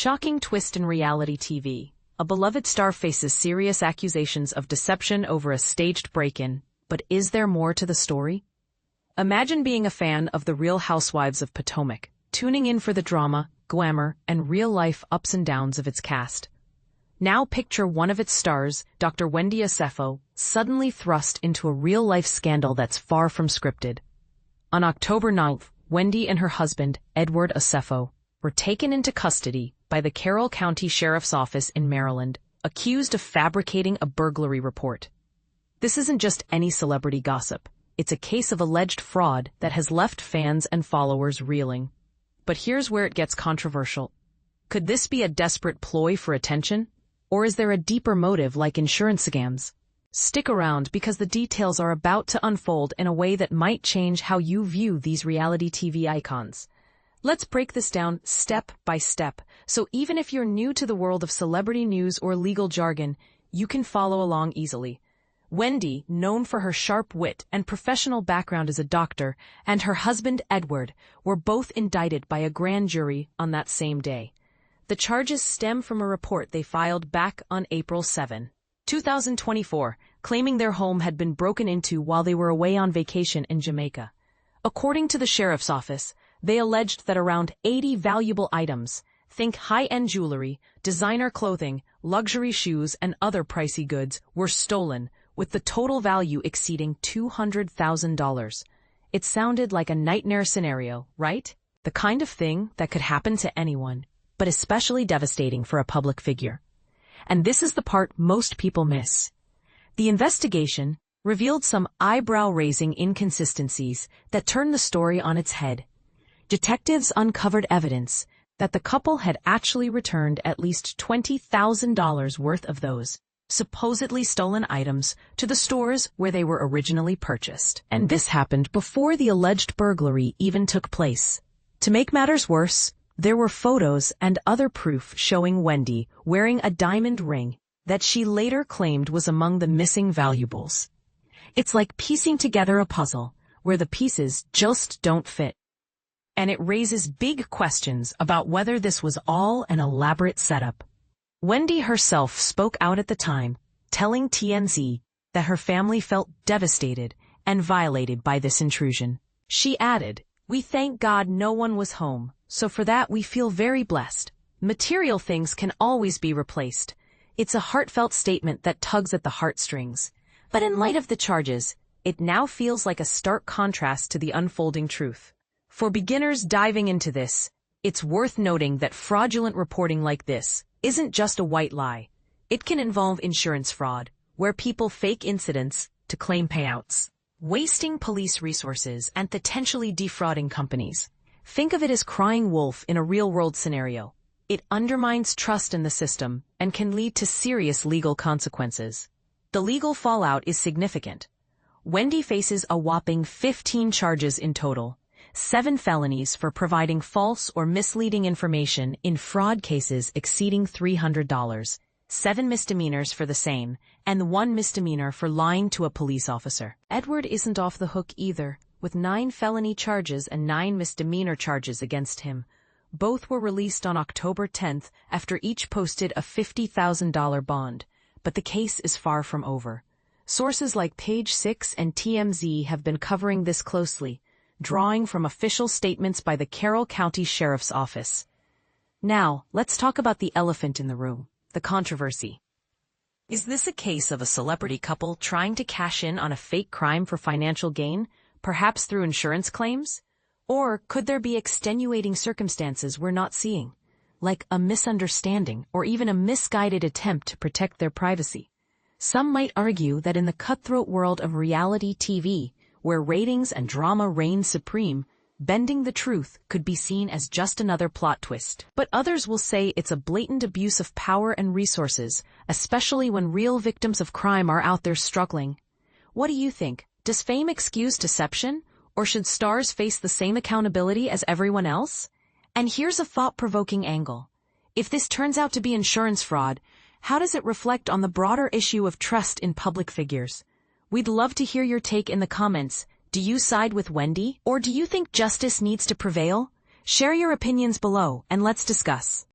Shocking twist in reality TV. A beloved star faces serious accusations of deception over a staged break-in, but is there more to the story? Imagine being a fan of the Real Housewives of Potomac, tuning in for the drama, glamour, and real-life ups and downs of its cast. Now picture one of its stars, Dr. Wendy Osefo, suddenly thrust into a real-life scandal that's far from scripted. On October 9th, Wendy and her husband, Edward Osefo, were taken into custody by the Carroll County Sheriff's Office in Maryland, accused of fabricating a burglary report. This isn't just any celebrity gossip. It's a case of alleged fraud that has left fans and followers reeling. But here's where it gets controversial. Could this be a desperate ploy for attention? Or is there a deeper motive like insurance scams? Stick around because the details are about to unfold in a way that might change how you view these reality TV icons. Let's break this down step by step, so even if you're new to the world of celebrity news or legal jargon, you can follow along easily. Wendy, known for her sharp wit and professional background as a doctor, and her husband Edward were both indicted by a grand jury on that same day. The charges stem from a report they filed back on April 7, 2024, claiming their home had been broken into while they were away on vacation in Jamaica. According to the sheriff's office, they alleged that around 80 valuable items, think high-end jewelry, designer clothing, luxury shoes, and other pricey goods, were stolen, with the total value exceeding $200,000. It sounded like a nightmare scenario, right? The kind of thing that could happen to anyone, but especially devastating for a public figure. And this is the part most people miss. The investigation revealed some eyebrow-raising inconsistencies that turned the story on its head. Detectives uncovered evidence that the couple had actually returned at least $20,000 worth of those supposedly stolen items to the stores where they were originally purchased. And this happened before the alleged burglary even took place. To make matters worse, there were photos and other proof showing Wendy wearing a diamond ring that she later claimed was among the missing valuables. It's like piecing together a puzzle where the pieces just don't fit. And it raises big questions about whether this was all an elaborate setup. Wendy herself spoke out at the time, telling TMZ that her family felt devastated and violated by this intrusion. She added, "We thank God no one was home, so for that we feel very blessed. Material things can always be replaced." It's a heartfelt statement that tugs at the heartstrings. But in light of the charges, it now feels like a stark contrast to the unfolding truth. For beginners diving into this, it's worth noting that fraudulent reporting like this isn't just a white lie. It can involve insurance fraud, where people fake incidents to claim payouts, wasting police resources and potentially defrauding companies. Think of it as crying wolf in a real-world scenario. It undermines trust in the system and can lead to serious legal consequences. The legal fallout is significant. Wendy faces a whopping 15 charges in total. 7 felonies for providing false or misleading information in fraud cases exceeding $300, 7 misdemeanors for the same, and 1 misdemeanor for lying to a police officer. Edward isn't off the hook either, with 9 felony charges and 9 misdemeanor charges against him. Both were released on October 10th after each posted a $50,000 bond, but the case is far from over. Sources like Page 6 and TMZ have been covering this closely, drawing from official statements by the Carroll County Sheriff's Office. Now, let's talk about the elephant in the room, the controversy. Is this a case of a celebrity couple trying to cash in on a fake crime for financial gain, perhaps through insurance claims? Or could there be extenuating circumstances we're not seeing, like a misunderstanding or even a misguided attempt to protect their privacy? Some might argue that in the cutthroat world of reality TV, where ratings and drama reign supreme, bending the truth could be seen as just another plot twist. But others will say it's a blatant abuse of power and resources, especially when real victims of crime are out there struggling. What do you think? Does fame excuse deception, or should stars face the same accountability as everyone else? And here's a thought-provoking angle. If this turns out to be insurance fraud, how does it reflect on the broader issue of trust in public figures? We'd love to hear your take in the comments. Do you side with Wendy, or do you think justice needs to prevail? Share your opinions below and let's discuss.